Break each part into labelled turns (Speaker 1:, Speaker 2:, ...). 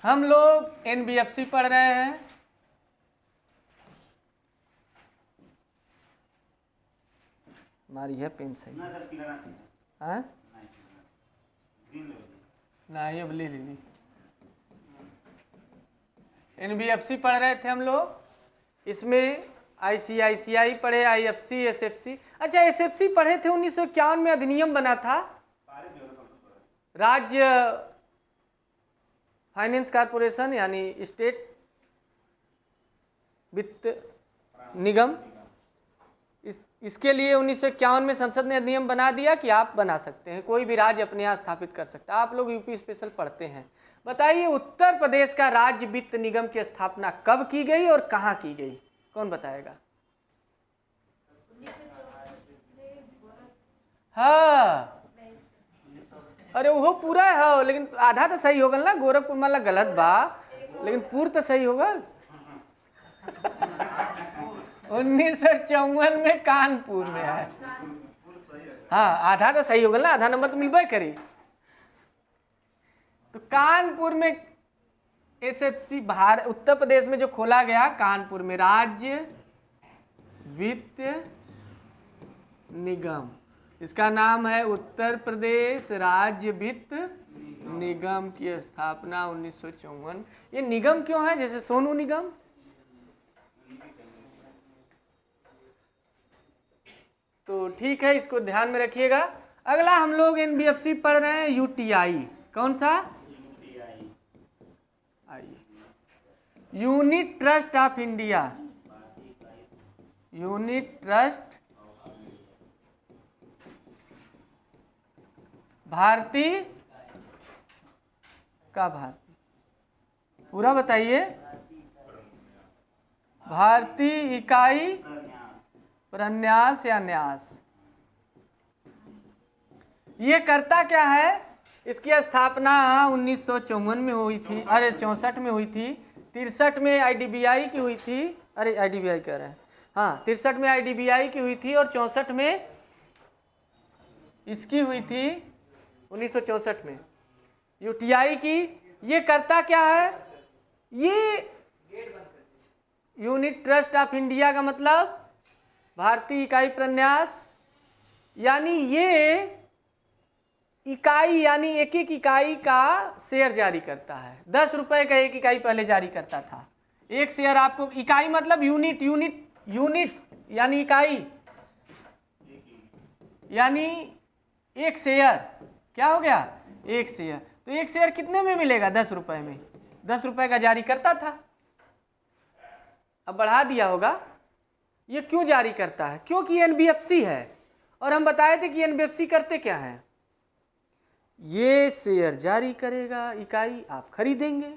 Speaker 1: हम लोग एनबीएफसी पढ़ रहे हैं। हमारी है पेन सही हाँ नहीं अब ले ली। एनबीएफसी पढ़ रहे थे हम लोग। इसमें आईसीआईसीआई पढ़े, आईएफसी, एसएफसी। अच्छा एसएफसी पढ़े थे। 1951 में अधिनियम बना था राज्य फाइनेंस कॉर्पोरेशन यानी स्टेट वित्त निगम। इसके लिए 1951 में संसद ने अधिनियम बना दिया कि आप बना सकते हैं, कोई भी राज्य अपने यहाँ स्थापित कर सकता है। आप लोग यूपी स्पेशल पढ़ते हैं। बताइए उत्तर प्रदेश का राज्य वित्त निगम की स्थापना कब की गई और कहाँ की गई? कौन बताएगा? हाँ अरे वो पूरा है लेकिन आधा तो सही होगा ना। गोरखपुर माला गलत बा लेकिन पूर्ण तो सही होगा। 1954 में कानपुर में है। हाँ आधा तो सही होगा ना, आधा नंबर तो मिलबे करी। तो कानपुर में एसएफसी उत्तर प्रदेश में जो खोला गया कानपुर में राज्य वित्त निगम, इसका नाम है उत्तर प्रदेश राज्य वित्त निगम की स्थापना 1954। ये निगम क्यों है? जैसे सोनू निगम। तो ठीक है, इसको ध्यान में रखिएगा। अगला हम लोग एनबीएफसी पढ़ रहे हैं यूटीआई। कौन सा? Unit trust of India. Unit trust भारतीय का भारतीय पूरा बताइए। भारतीय इकाई प्रन्यास या न्यास। ये करता क्या है? इसकी स्थापना 1954 में हुई थी, अरे 64 में हुई थी। 63 में आईडीबीआई की हुई थी। अरे आईडीबीआई कह रहे हैं, हाँ 63 में आईडीबीआई की हुई थी और 64 में इसकी हुई थी 1964 में यूटीआई की। ये करता क्या है? ये यूनिट ट्रस्ट ऑफ इंडिया का मतलब भारतीय इकाई प्रन्यास, यानी ये इकाई यानी एक एक इकाई का शेयर जारी करता है। 10 रुपए का एक इकाई पहले जारी करता था। एक शेयर आपको, इकाई मतलब यूनिट, यूनिट यूनिट यानी इकाई, यानी एक शेयर। क्या हो गया? एक शेयर। तो एक शेयर कितने में मिलेगा? 10 रुपए में। 10 रुपए का जारी करता था, अब बढ़ा दिया होगा। ये क्यों जारी करता है? क्योंकि एनबीएफसी है। और हम बताए थे कि एनबीएफसी करते क्या है? ये शेयर जारी करेगा, इकाई आप खरीदेंगे,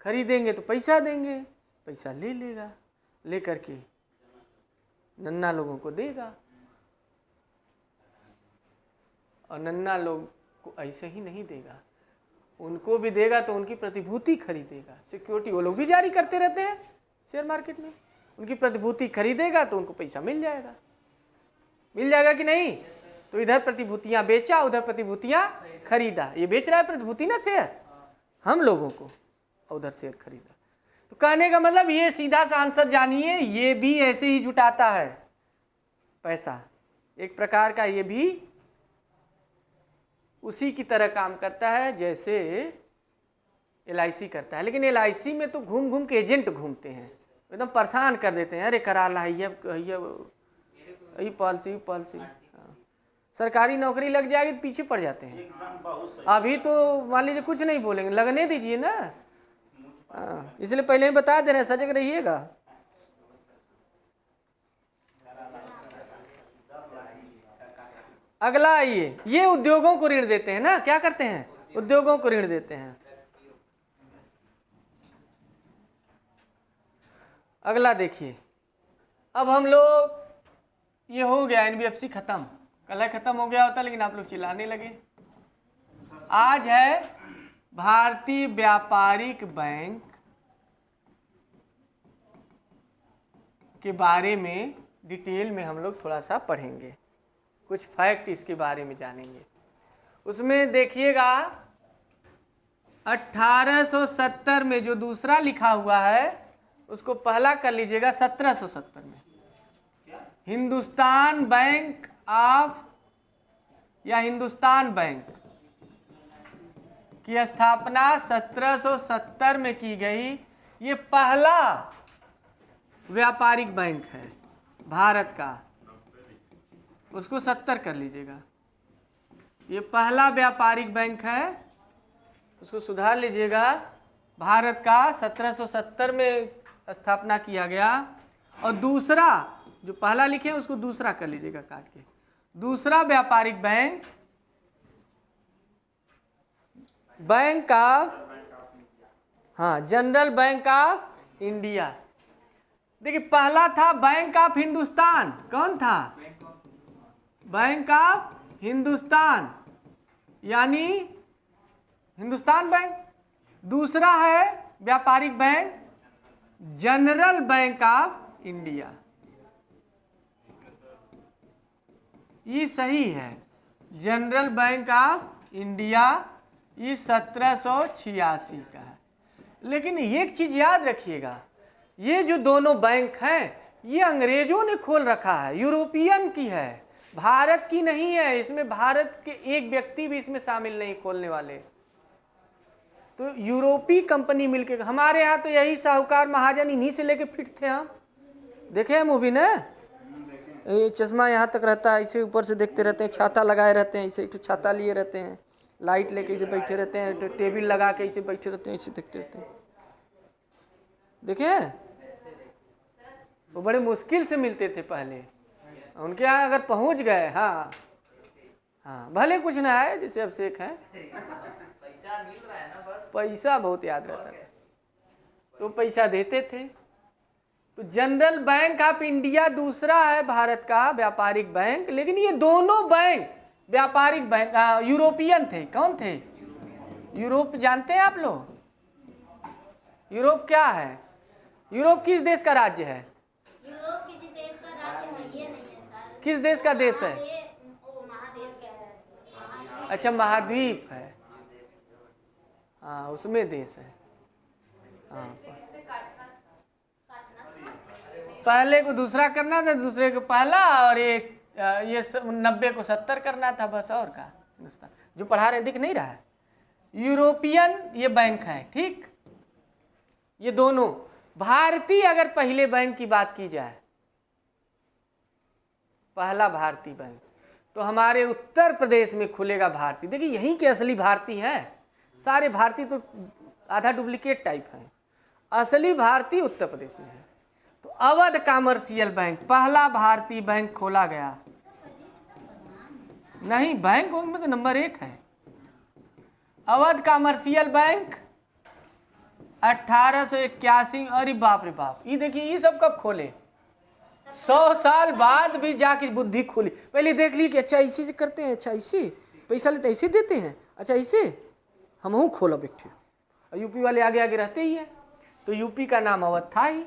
Speaker 1: खरीदेंगे तो पैसा देंगे, पैसा ले लेगा, लेकर के नन्ना लोगों को देगा। और नन्ना लोग को ऐसे ही नहीं देगा, उनको भी देगा तो उनकी प्रतिभूति खरीदेगा। सिक्योरिटी वो लोग भी जारी करते रहते हैं शेयर मार्केट में। उनकी प्रतिभूति खरीदेगा तो उनको पैसा मिल जाएगा। मिल जाएगा कि नहीं? तो इधर प्रतिभूतियां बेचा, उधर प्रतिभूतियां खरीदा। ये बेच रहा है प्रतिभूति ना शेयर हम लोगों को, और उधर शेयर खरीदा। तो कहने का मतलब ये सीधा सा आंसर जानिए, ये भी ऐसे ही जुटाता है पैसा। एक प्रकार का ये भी उसी की तरह काम करता है जैसे एलआईसी करता है। लेकिन एलआईसी में तो घूम घूम के एजेंट घूमते हैं, एकदम परेशान कर देते हैं। अरे करा ला ये पॉलिसी पॉलिसी। सरकारी नौकरी लग जाएगी तो पीछे पड़ जाते हैं। अभी तो मान लीजिए कुछ नहीं बोलेंगे, लगने दीजिए ना। इसलिए पहले ही बता दे रहे हैं, सजग रहिएगा। अगला आइए, ये उद्योगों को ऋण देते हैं ना। क्या करते हैं? उद्योगों को ऋण देते हैं। अगला देखिए, अब हम लोग, ये हो गया एनबीएफसी खत्म। कल खत्म हो गया होता लेकिन आप लोग चिल्लाने लगे। आज है भारतीय व्यापारिक बैंक के बारे में डिटेल में हम लोग थोड़ा सा पढ़ेंगे, कुछ फैक्ट इसके बारे में जानेंगे। उसमें देखिएगा 1870 में जो दूसरा लिखा हुआ है उसको पहला कर लीजिएगा 1770 में। हिंदुस्तान बैंक ऑफ या हिंदुस्तान बैंक की स्थापना 1770 में की गई। ये पहला व्यापारिक बैंक है भारत का, उसको 70 कर लीजिएगा। ये पहला व्यापारिक बैंक है, उसको सुधार लीजिएगा। भारत का 1770 में स्थापना किया गया। और दूसरा जो पहला लिखे हैं उसको दूसरा कर लीजिएगा काट के। दूसरा व्यापारिक बैंक बैंक ऑफ, हाँ, जनरल बैंक ऑफ इंडिया। देखिए पहला था बैंक ऑफ हिंदुस्तान, कौन था? बैंक ऑफ हिंदुस्तान यानी हिंदुस्तान बैंक। दूसरा है व्यापारिक bank general bank of India. ये सही है, जनरल बैंक ऑफ इंडिया। ये 1786 का है। लेकिन एक चीज याद रखिएगा, ये जो दोनों बैंक हैं ये अंग्रेजों ने खोल रखा है, यूरोपियन की है, भारत की नहीं है। इसमें भारत के एक व्यक्ति भी इसमें शामिल नहीं खोलने वाले। तो यूरोपीय कंपनी मिलके, हमारे यहाँ तो यही साहूकार महाजन इन्हीं से लेके फिट थे। हम देखे हैं मूवी ना, ये चश्मा यहाँ तक रहता है, इसे ऊपर से देखते रहते हैं, छाता लगाए रहते हैं, इसे छाता लिए रहते हैं, लाइट लेके इसे बैठे रहते हैं, तो टेबल लगा के इसे बैठे रहते हैं, इसे देखते रहते हैं। देखिए वो बड़े मुश्किल से मिलते थे पहले, उनके यहाँ अगर पहुँच गए, हाँ हाँ, भले कुछ ना है जैसे अब शेख हैं, पैसा मिल रहा है ना, बस पैसा बहुत याद रहता था तो पैसा देते थे। तो जनरल बैंक ऑफ इंडिया दूसरा है भारत का व्यापारिक बैंक। लेकिन ये दोनों बैंक व्यापारिक बैंक यूरोपियन थे। कौन थे? यूरोप जानते हैं आप लोग? यूरोप क्या है? यूरोप किस देश का राज्य है?
Speaker 2: यूरोप किसी देश का राज्य है, ये नहीं है सर।
Speaker 1: किस देश का देश है?
Speaker 2: महादेश क्या है?
Speaker 1: अच्छा, महाद्वीप है, हाँ, उसमें देश है। हाँ, पहले को दूसरा करना था, दूसरे को पहला, और ये 90 को 70 करना था, बस। और का हिंदुस्तान जो पढ़ा रहे दिख नहीं रहा है? यूरोपियन ये बैंक है, ठीक। ये दोनों भारतीय, अगर पहले बैंक की बात की जाए, पहला भारतीय बैंक तो हमारे उत्तर प्रदेश में खुलेगा भारतीय। देखिए यहीं के असली भारतीय हैं, सारे भारतीय तो आधा डुप्लीकेट टाइप हैं, असली भारतीय उत्तर प्रदेश में है। तो अवध कॉमर्शियल बैंक पहला भारतीय बैंक खोला गया। नहीं, बैंक उनमें तो नंबर 1 है। Awadh commercial bank 1881। अरे बाप रे बाप, ये देखिए ये सब कब खोले? 100 साल बाद भी जाके बुद्धि खोली। पहले देख ली कि अच्छा ऐसे से करते हैं, अच्छा ऐसे पैसा लेते ऐसे देते हैं, अच्छा ऐसे हम खोला बैठे। यूपी वाले आगे आगे रहते ही है, तो यूपी का नाम अवध था ही।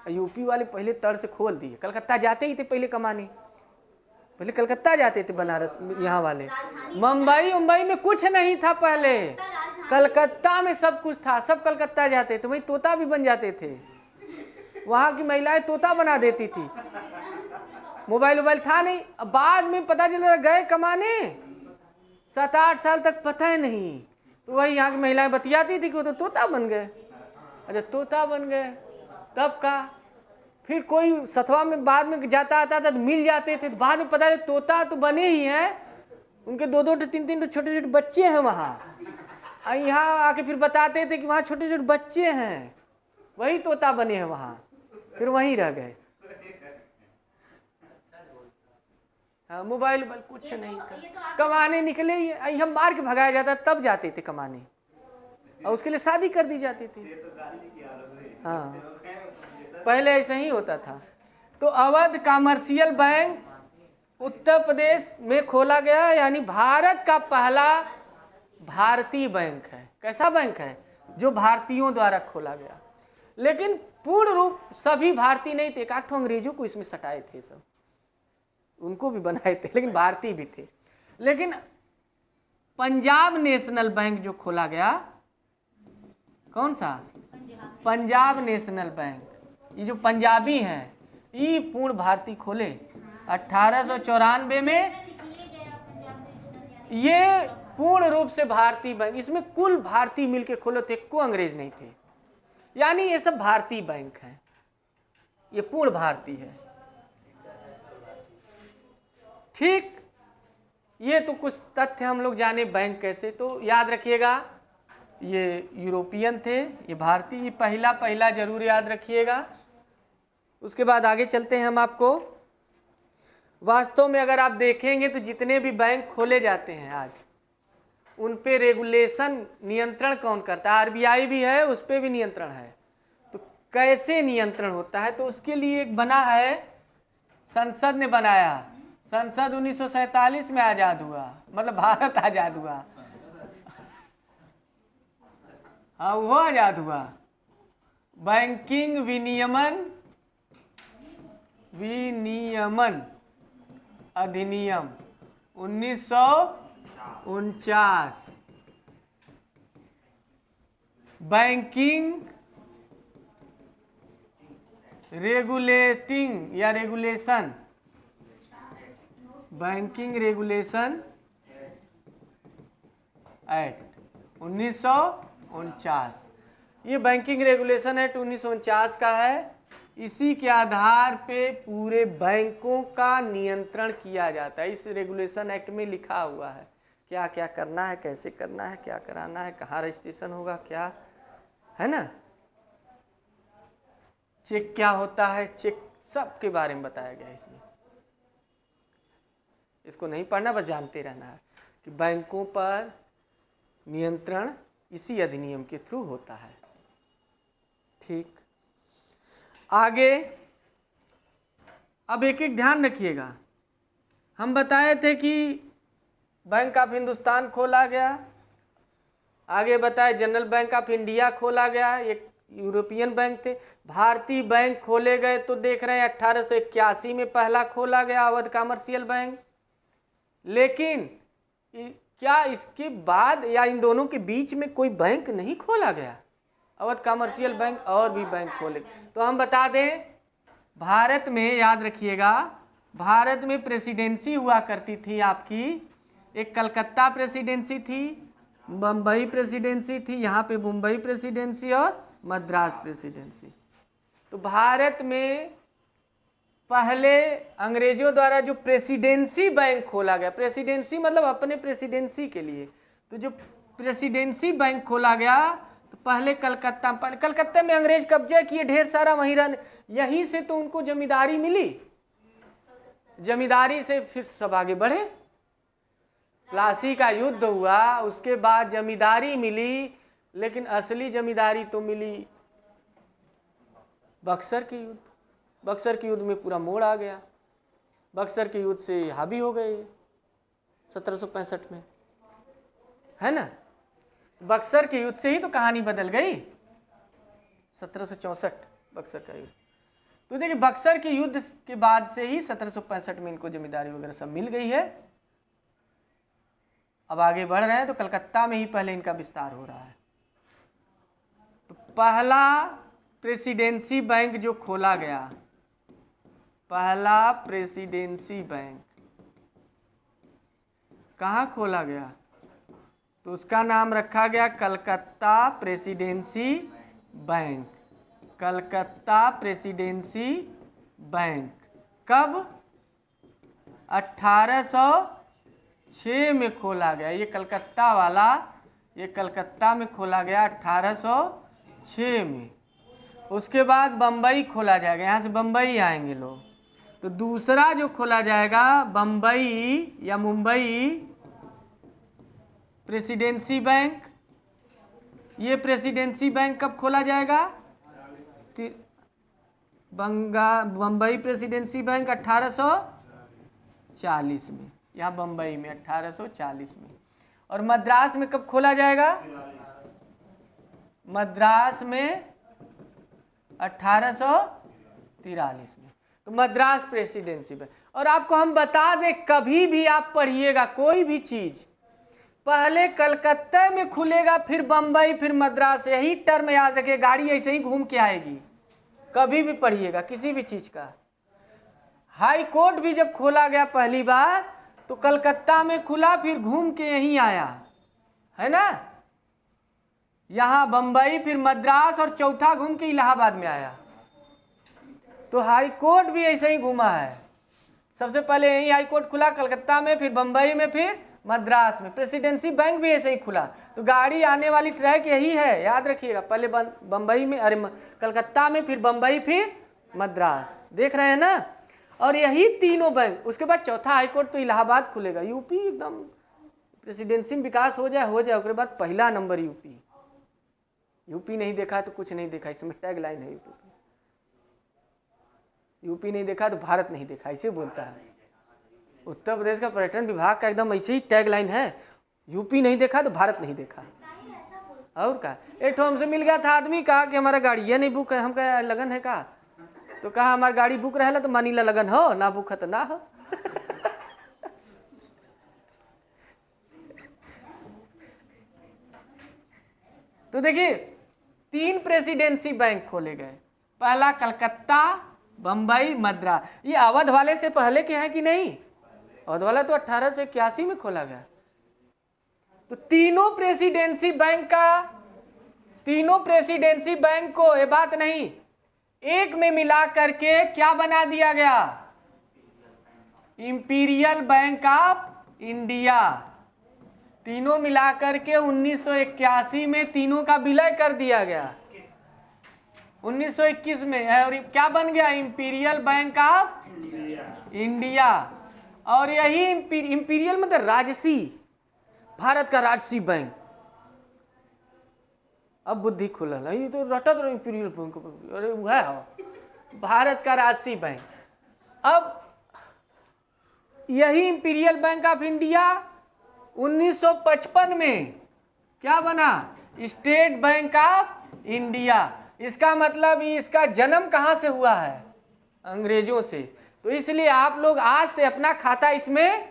Speaker 1: यूपी वाले पहले तड़ से खोल दिए। कलकत्ता जाते ही थे पहले कमाने, पहले कलकत्ता जाते थे बनारस, यहाँ वाले मुंबई में कुछ नहीं था पहले, कलकत्ता में सब कुछ था, सब कलकत्ता जाते थे, वहीं तोता भी बन जाते थे, वहाँ की महिलाएं तोता बना देती थी। मोबाइल था नहीं। अब बाद में पता चला गए कमाने, 7-8 साल तक पता ही नहीं, तो वही यहाँ की महिलाएं बतियाती थी कि वो तो तोता बन गए। अच्छा, तोता बन गए तब का फिर कोई सतवा में बाद में जाता आता था तो मिल जाते थे, तो बाद में पता चला तोता तो बने ही हैं, उनके 2-2 3-3 छोटे छोटे बच्चे हैं वहाँ। यहाँ आके फिर बताते थे कि वहाँ छोटे छोटे बच्चे हैं, वही तोता बने हैं वहाँ, फिर वहीं रह गए। हाँ, मोबाइल कुछ नहीं था, कमाने निकले ही, हम मार के भगाया जाता तब जाते थे कमाने, और उसके लिए शादी कर दी जाती थी। हाँ, पहले ऐसा ही होता था। तो अवध कॉमर्शियल बैंक उत्तर प्रदेश में खोला गया, यानी भारत का पहला भारतीय बैंक है। कैसा बैंक है? जो भारतीयों द्वारा खोला गया। लेकिन पूर्ण रूप सभी भारतीय नहीं थे, एक अंग्रेजों को इसमें सटाए थे, सब उनको भी बनाए थे, लेकिन भारतीय भी थे। लेकिन पंजाब नेशनल बैंक जो खोला गया कौन सा? Punjab national bank. ये जो पंजाबी हैं ये पूर्ण भारती खोले 1894 में। ये पूर्ण रूप से भारतीय बैंक, इसमें कुल भारतीय मिलके खोले थे, को अंग्रेज नहीं थे, यानी ये सब भारतीय बैंक हैं, ये पूर्ण भारतीय है। ठीक, ये तो कुछ तथ्य हम लोग जाने बैंक कैसे, तो याद रखिएगा ये यूरोपियन थे, ये भारतीय, ये पहला पहला जरूर याद रखिएगा। उसके बाद आगे चलते हैं हम आपको। वास्तव में अगर आप देखेंगे तो जितने भी बैंक खोले जाते हैं आज, उन पे रेगुलेशन नियंत्रण कौन करता है? आरबीआई भी है, उस पर भी नियंत्रण है। तो कैसे नियंत्रण होता है? तो उसके लिए एक बना है, संसद ने बनाया। संसद 1947 में आज़ाद हुआ, मतलब भारत आज़ाद हुआ, हाँ वो आज़ाद हुआ। बैंकिंग विनियमन अधिनियम 1949। बैंकिंग रेगुलेटिंग या रेगुलेशन, बैंकिंग रेगुलेशन एक्ट 1949। ये बैंकिंग रेगुलेशन एक्ट 1949 का है। इसी के आधार पे पूरे बैंकों का नियंत्रण किया जाता है। इस रेगुलेशन एक्ट में लिखा हुआ है क्या क्या करना है, कैसे करना है, क्या कराना है, कहाँ रजिस्ट्रेशन होगा, क्या है ना, चेक क्या होता है, चेक सब के बारे में बताया गया है इसमें। इसको नहीं पढ़ना, बस जानते रहना है कि बैंकों पर नियंत्रण इसी अधिनियम के थ्रू होता है। ठीक, आगे अब एक एक ध्यान रखिएगा। हम बताए थे कि बैंक ऑफ हिंदुस्तान खोला गया, आगे बताए जनरल बैंक ऑफ इंडिया खोला गया, एक यूरोपियन बैंक थे। भारतीय बैंक खोले गए तो देख रहे हैं 1881 में पहला खोला गया अवध कमर्शियल बैंक। लेकिन क्या इसके बाद या इन दोनों के बीच में कोई बैंक नहीं खोला गया? अवध कमर्शियल बैंक और भी बैंक खोले। तो हम बता दें, भारत में याद रखिएगा, भारत में प्रेसिडेंसी हुआ करती थी आपकी। एक कलकत्ता प्रेसिडेंसी थी, बम्बई प्रेसिडेंसी थी, यहाँ पे मुंबई प्रेसिडेंसी और मद्रास प्रेसिडेंसी। तो भारत में पहले अंग्रेजों द्वारा जो प्रेसिडेंसी बैंक खोला गया, प्रेसिडेंसी मतलब अपने प्रेसिडेंसी के लिए, तो जो प्रेसिडेंसी बैंक खोला गया तो पहले कलकत्ता में अंग्रेज कब्जा किए ढेर सारा, वहीं रहने, यहीं से तो उनको जमींदारी मिली। जमींदारी से फिर सब आगे बढ़े, प्लासी का युद्ध हुआ, उसके बाद जमींदारी मिली, लेकिन असली जमींदारी तो मिली बक्सर के युद्ध। बक्सर के युद्ध में पूरा मोड़ आ गया। बक्सर के युद्ध से हावी हो गए 1765 में, है ना। बक्सर के युद्ध से ही तो कहानी बदल गई, 1764 बक्सर का युद्ध। तो देखिए बक्सर के युद्ध के बाद से ही 1765 में इनको जमींदारी वगैरह सब मिल गई है। अब आगे बढ़ रहे हैं तो कलकत्ता में ही पहले इनका विस्तार हो रहा है। तो पहला प्रेसिडेंसी बैंक जो खोला गया, पहला प्रेसिडेंसी बैंक कहाँ खोला गया? तो उसका नाम रखा गया Calcutta presidency bank. Calcutta presidency bank कब? 1806 में खोला गया। ये कलकत्ता वाला, ये कलकत्ता में खोला गया 1806 में। उसके बाद बम्बई खोला जाएगा, यहाँ से बम्बई आएंगे लोग। तो दूसरा जो खोला जाएगा बम्बई या मुंबई प्रेसिडेंसी बैंक। ये प्रेसिडेंसी बैंक कब खोला जाएगा? बम्बई प्रेसिडेंसी बैंक 1840 में, यहाँ बम्बई में 1840 में। और मद्रास में कब खोला जाएगा? मद्रास में 1843 में। तो मद्रास प्रेसिडेंसी बैंक। और आपको हम बता दें, कभी भी आप पढ़िएगा कोई भी चीज़, पहले कलकत्ता में खुलेगा, फिर बंबई, फिर मद्रास। यही टर्म याद रखिए, गाड़ी ऐसे ही घूम के आएगी। कभी भी पढ़िएगा किसी भी चीज का। हाई कोर्ट भी जब खोला गया पहली बार तो कलकत्ता में खुला, फिर घूम के यहीं आया, है ना। यहाँ बंबई, फिर मद्रास, और चौथा घूम के इलाहाबाद में आया। तो हाई कोर्ट भी ऐसे ही घूमा है। सबसे पहले यही हाई कोर्ट खुला कलकत्ता में, फिर बंबई में, फिर मद्रास में। प्रेसिडेंसी बैंक भी ऐसे ही खुला। तो गाड़ी आने वाली ट्रैक यही है, याद रखिएगा। पहले बंबई में, कलकत्ता में, फिर बंबई, फिर मद्रास। देख रहे हैं ना। और यही तीनों बैंक, उसके बाद चौथा हाई कोर्ट तो इलाहाबाद खुलेगा। यूपी एकदम प्रेसिडेंसी में विकास हो जाए उसके बाद पहला नंबर यूपी। यूपी नहीं देखा तो कुछ नहीं देखा, इसमें टैग लाइन है। यूपी नहीं देखा तो भारत नहीं देखा, ऐसे बोलता है। उत्तर प्रदेश का पर्यटन विभाग का एकदम ऐसे ही टैग लाइन है, यूपी नहीं देखा तो भारत नहीं देखा। और क्या, एक हमसे मिल गया था आदमी, कहा कि हमारा गाड़ी ये नहीं बुक है। हम कहा लगन है का? तो कहा हमारी गाड़ी बुक रहेला तो मानी ला लगन हो, ना बुक है तो ना हो। तो देखिए 3 प्रेसिडेंसी बैंक खोले गए। पहला कलकत्ता, बंबई, मद्रास। ये अवध वाले से पहले के हैं कि नहीं? अवध वाला तो 1881 में खोला गया। तो तीनों प्रेसिडेंसी बैंक को, ये बात नहीं, एक में मिला करके क्या बना दिया गया? Imperial bank of India. तीनों मिलाकर के 1981 में तीनों का विलय कर दिया गया। 1921 में है, और क्या बन गया? Imperial bank of India. और यही इंपीरियल मतलब राजसी, भारत का राजसी बैंक। अब बुद्धि खुलल, ये तो रटत रहो इंपीरियल बैंक, अरे वो है भारत का राजसी बैंक। अब यही इंपीरियल बैंक ऑफ इंडिया 1955 में क्या बना? State bank of India. इसका मतलब इसका जन्म कहाँ से हुआ है? अंग्रेजों से। तो इसलिए आप लोग आज से अपना खाता इसमें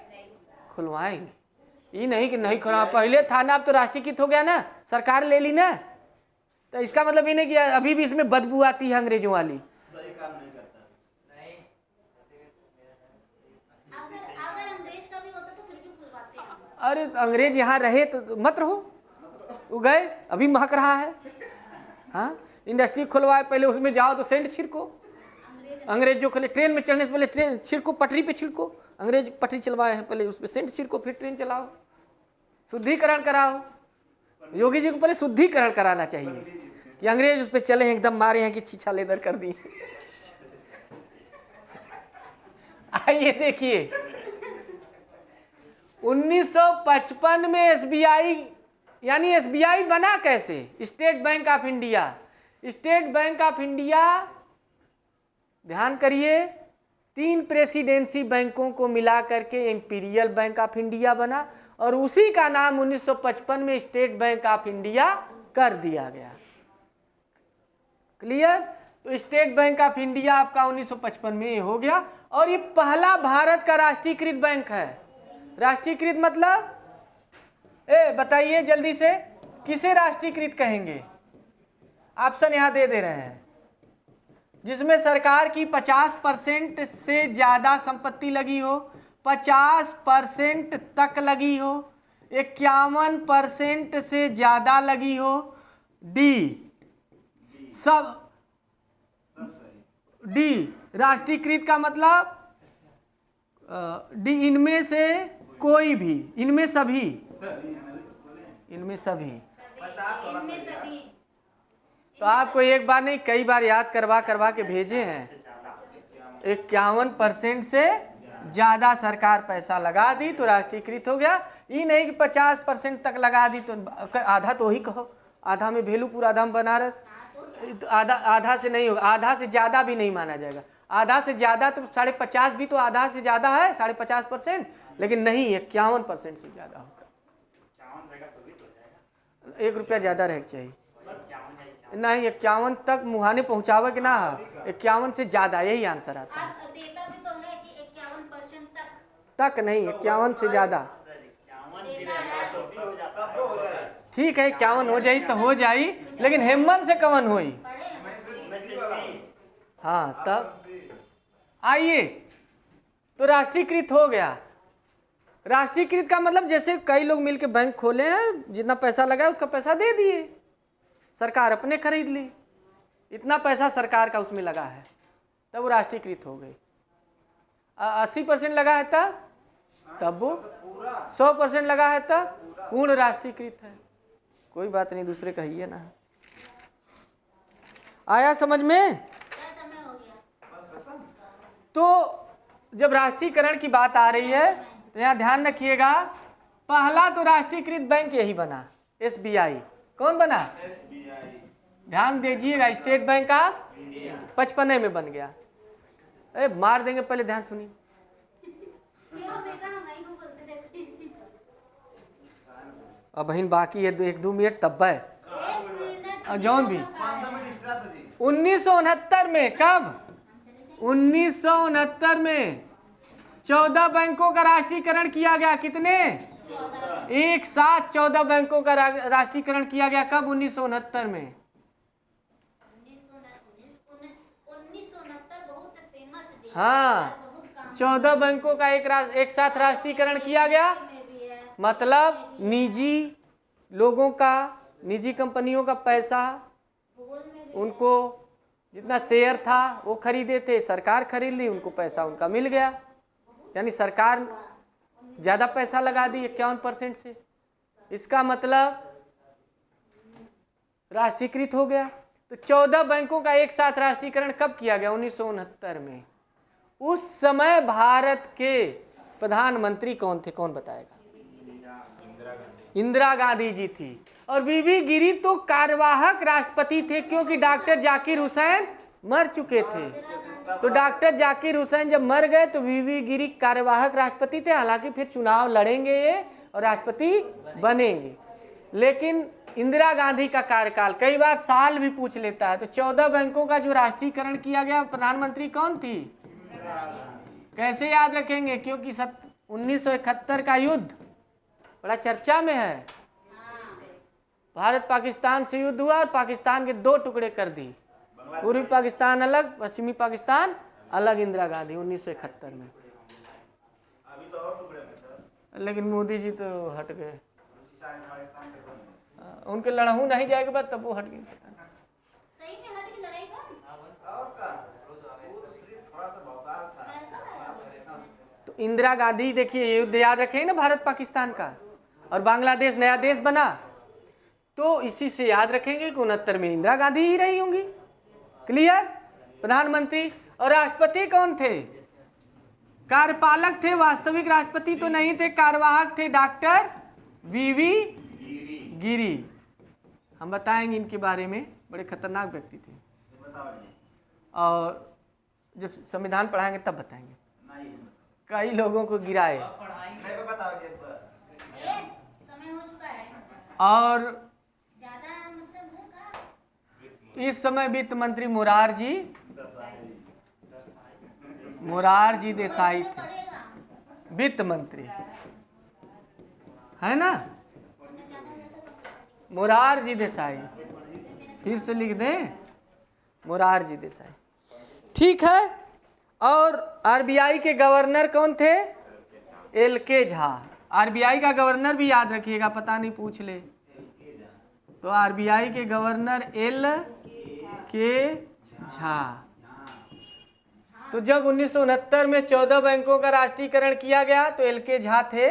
Speaker 1: खुलवाएंगे। ये नहीं कि नहीं खुलवा, पहले था ना, अब तो राष्ट्रीयकृत हो गया ना, सरकार ले ली ना। तो इसका मतलब ये नहीं कि अभी भी इसमें बदबू आती है अंग्रेजों वाली।
Speaker 2: अगर अंग्रेज का भी होता तो फिर भी खुलवाते हैं।
Speaker 1: अरे अंग्रेज यहाँ रहे तो मत रहो, वो गए, अभी महक रहा है। हाँ, इंडस्ट्री खुलवाए, पहले उसमें जाओ तो सेंट छिड़को। अंग्रेज जो खोले, ट्रेन में चढ़ने से पहले ट्रेन छिड़को, पटरी पे छिड़को। अंग्रेज पटरी चलवाए हैं, पहले उस पर सेंट छिड़को, फिर ट्रेन चलाओ, शुद्धिकरण कराओ। योगी जी को पहले शुद्धिकरण कराना चाहिए कि अंग्रेज उस पर चले हैं, एकदम मारे हैं कि छीछा लेदर कर दी। आइए देखिए 1955 में एसबीआई, यानी एसबीआई बना कैसे? State bank of India. State bank of India, ध्यान करिए, 3 प्रेसिडेंसी बैंकों को मिला करके इंपीरियल बैंक ऑफ इंडिया बना, और उसी का नाम 1955 में स्टेट बैंक ऑफ इंडिया कर दिया गया। क्लियर? तो स्टेट बैंक ऑफ इंडिया आपका 1955 में हो गया, और ये पहला भारत का राष्ट्रीयकृत बैंक है। राष्ट्रीयकृत मतलब बताइए जल्दी से, किसे राष्ट्रीयकृत कहेंगे? ऑप्शन यहां दे रहे हैं। जिसमें सरकार की 50% से ज्यादा संपत्ति लगी हो, 50% तक लगी हो, 51% से ज्यादा लगी हो। डी राष्ट्रीयकृत का मतलब डी इनमें से कोई भी, इनमें सभी। तो आपको एक बार नहीं कई बार याद करवा के भेजे हैं। 51% से ज्यादा सरकार पैसा लगा दी तो राष्ट्रीयकृत हो गया। ये नहीं कि 50% तक लगा दी तो आधा, तो ही कहो, आधा में भेलूपुर, आधा में बनारस, तो आधा से नहीं होगा, आधा से ज्यादा भी नहीं माना जाएगा। आधा से ज्यादा तो 50.5 भी तो आधा से ज्यादा है, 50.5%, लेकिन नहीं 51% से ज्यादा होता। 1 रुपया ज्यादा रहना चाहिए, नहीं 51 तक मुहाने पहुंचावे के ना, 51 से ज्यादा, यही आंसर आता है।
Speaker 2: देता भी तो है कि 51%
Speaker 1: तक नहीं, 51 से ज्यादा। ठीक है 51 हो जाई तो हो जाई, लेकिन हेमंत से कवन हुई? हाँ तब आइए, तो राष्ट्रीयकृत हो गया। राष्ट्रीयकृत का मतलब जैसे कई लोग मिलके बैंक खोले हैं, जितना पैसा लगा है उसका पैसा दे दिए, सरकार अपने खरीद ली, इतना पैसा सरकार का उसमें लगा है, तब वो राष्ट्रीयकृत हो गई। 80% लगा है तब वो 100% लगा है तब पूर्ण राष्ट्रीयकृत है। कोई बात नहीं, दूसरे कहिए ना। आया समझ में? तो जब राष्ट्रीयकरण की बात आ रही है तो यहाँ ध्यान रखिएगा, पहला तो राष्ट्रीयकृत बैंक यही बना, SBI। कौन बना? ध्यान दीजिएगा, स्टेट बैंक का 55 में बन गया। अरे मार देंगे, पहले ध्यान सुनिए। अब बहन बाकी है 1-2 मिनट तब है। और जौन भी 1969 में, कब? 1969 में 14 बैंकों का राष्ट्रीयकरण किया गया। कितने? एक साथ 14 बैंकों का राष्ट्रीयकरण किया गया। कब? 1969 में।
Speaker 2: 1969 बहुत फेमस डे।
Speaker 1: हाँ, 14 बैंकों का एक साथ राष्ट्रीयकरण किया गया। मतलब निजी लोगों का, निजी कंपनियों का पैसा, उनको जितना शेयर था वो खरीदे थे, सरकार खरीद ली, उनको पैसा उनका मिल गया। यानी सरकार ज़्यादा पैसा लगा दी 51% से, इसका मतलब राष्ट्रीयकृत हो गया। तो 14 बैंकों का एक साथ राष्ट्रीयकरण कब किया गया? 1969 में। उस समय भारत के प्रधानमंत्री कौन थे? कौन बताएगा? इंदिरा गांधी जी थी। और बीबी गिरी तो कार्यवाहक राष्ट्रपति थे, क्योंकि डॉक्टर जाकिर हुसैन मर चुके थे। तो डॉक्टर जाकिर हुसैन जब मर गए तो बीबी गिरी कार्यवाहक राष्ट्रपति थे। हालांकि फिर चुनाव लड़ेंगे ये और राष्ट्रपति बनेंगे, लेकिन इंदिरा गांधी का कार्यकाल कई बार साल भी पूछ लेता है। तो 14 बैंकों का जो राष्ट्रीयकरण किया गया, प्रधानमंत्री कौन थी? कैसे याद रखेंगे? क्योंकि 1971 का युद्ध बड़ा चर्चा में है। भारत पाकिस्तान से युद्ध हुआ और पाकिस्तान के 2 टुकड़े कर दी, पूर्वी पाकिस्तान अलग, पश्चिमी पाकिस्तान अलग। इंदिरा गांधी 1971 में।
Speaker 3: अभी तो और टुकड़े में सर।
Speaker 1: लेकिन मोदी जी तो हट गए, उनके लड़ाऊ नहीं जाएगा बाद तब वो हट गए।
Speaker 2: सही में हट की लड़ाई कौन?
Speaker 3: और का वो तो सिर्फ थोड़ा सा भौकाल था।
Speaker 1: तो इंदिरा गांधी, देखिए युद्ध याद रखें ना भारत पाकिस्तान का, और बांग्लादेश नया देश बना, तो इसी से याद रखेंगे कि 69 में इंदिरा गांधी ही रही होंगी। क्लियर? प्रधानमंत्री। और राष्ट्रपति कौन थे? कार्यपालक थे, वास्तविक राष्ट्रपति तो नहीं थे, कार्यवाहक थे डॉक्टर बीबी गिरी। हम बताएंगे इनके बारे में, बड़े खतरनाक व्यक्ति थे। और जब संविधान पढ़ाएंगे तब बताएंगे। कई लोगों को गिराए।
Speaker 3: नहीं बताओगे
Speaker 2: समय हो चुका है।
Speaker 1: और
Speaker 2: ज्यादा मतलब है का?
Speaker 1: इस समय वित्त मंत्री मोरारजी देसाई थे, वित्त मंत्री है ना, मोरारजी देसाई। फिर से लिख दें, मोरारजी देसाई। ठीक है। और आरबीआई के गवर्नर कौन थे? LK झा। आरबीआई का गवर्नर भी याद रखिएगा, पता नहीं पूछ ले। तो आरबीआई के गवर्नर LK झा। तो जब 1969 में 14 बैंकों का राष्ट्रीयकरण किया गया तो LK झा थे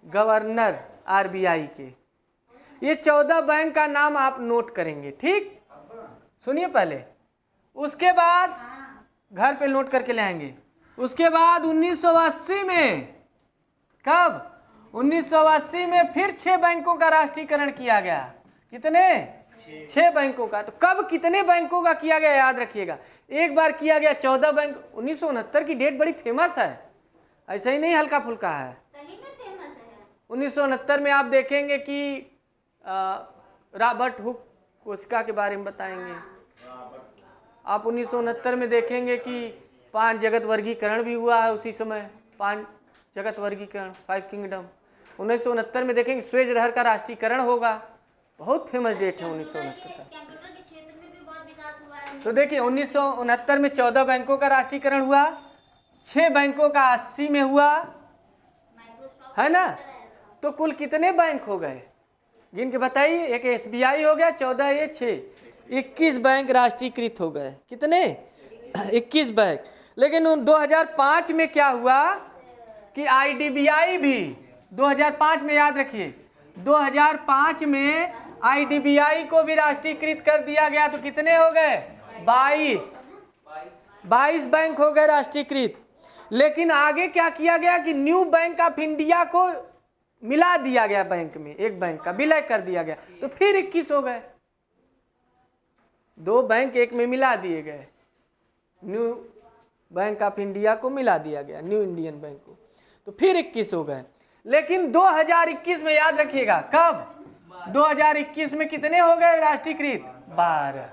Speaker 1: गवर्नर आरबीआई के। ये 14 बैंक का नाम आप नोट करेंगे, ठीक? सुनिए पहले, उसके बाद घर पे नोट करके ले आएंगे। उसके बाद 1980 में, कब? 1980 में फिर 6 बैंकों का राष्ट्रीयकरण किया गया। कितने? 6 बैंकों का। तो कब कितने बैंकों का किया गया याद रखिएगा। एक बार किया गया 14 बैंक। 1969 की डेट बड़ी फेमस है, ऐसा ही नहीं हल्का फुल्का है।
Speaker 2: सही में फेमस है।
Speaker 1: 1969 में आप देखेंगे कि रॉबर्ट हुक कोशिका के बारे में बताएंगे। आप 1969 में देखेंगे कि 5 जगत वर्गीकरण भी हुआ है उसी समय। 5 जगत वर्गीकरण, 5 किंगडम। 1969 में देखेंगे स्वेज लहर का राष्ट्रीयकरण होगा, बहुत फेमस डेट है 1969 का।
Speaker 2: कंप्यूटर के क्षेत्र में भी बहुत विकास हुआ है।
Speaker 1: तो देखिए 1969 में 14 बैंकों का राष्ट्रीयकरण हुआ, 6 बैंकों का 80 में हुआ,
Speaker 2: माइक्रोसॉफ्ट
Speaker 1: है ना। तो कुल कितने बैंक हो गए गिन के बताइए। एक SBI हो गया, 14 ये 6, 21 बैंक राष्ट्रीयकृत हो गए। कितने? 21 बैंक। लेकिन 2005 में क्या हुआ कि IDBI भी 2005 में, याद रखिए 2005 में IDBI को भी राष्ट्रीयकृत कर दिया गया। तो कितने हो गए? 22 बैंक हो गए राष्ट्रीयकृत। लेकिन आगे क्या किया गया कि न्यू बैंक ऑफ इंडिया को मिला दिया गया बैंक में, एक बैंक का विलय कर दिया गया, तो फिर 21 हो गए। 2 बैंक एक में मिला दिए गए, न्यू बैंक ऑफ इंडिया को मिला दिया गया, न्यू इंडियन बैंक को, तो फिर 21 हो गए। लेकिन 2021 में याद रखिएगा, कब? 2021 में कितने हो गए राष्ट्रीयकृत? 12।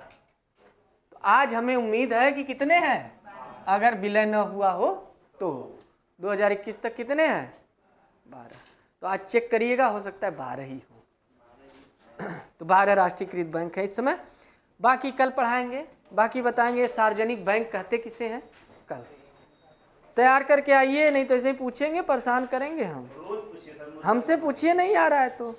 Speaker 1: तो आज हमें उम्मीद है कि कितने हैं, अगर विलय न हुआ हो तो 2021 तक कितने हैं? 12। तो आज चेक करिएगा, हो सकता है 12 ही हो। तो 12 राष्ट्रीयकृत बैंक है इस समय। बाकी कल पढ़ाएंगे, बाकी बताएंगे सार्वजनिक बैंक कहते किसे हैं। कल तैयार करके आइए, नहीं तो ऐसे ही पूछेंगे, परेशान करेंगे हम।
Speaker 3: रोज पूछिए सर,
Speaker 1: हमसे पूछिए, नहीं आ रहा है तो।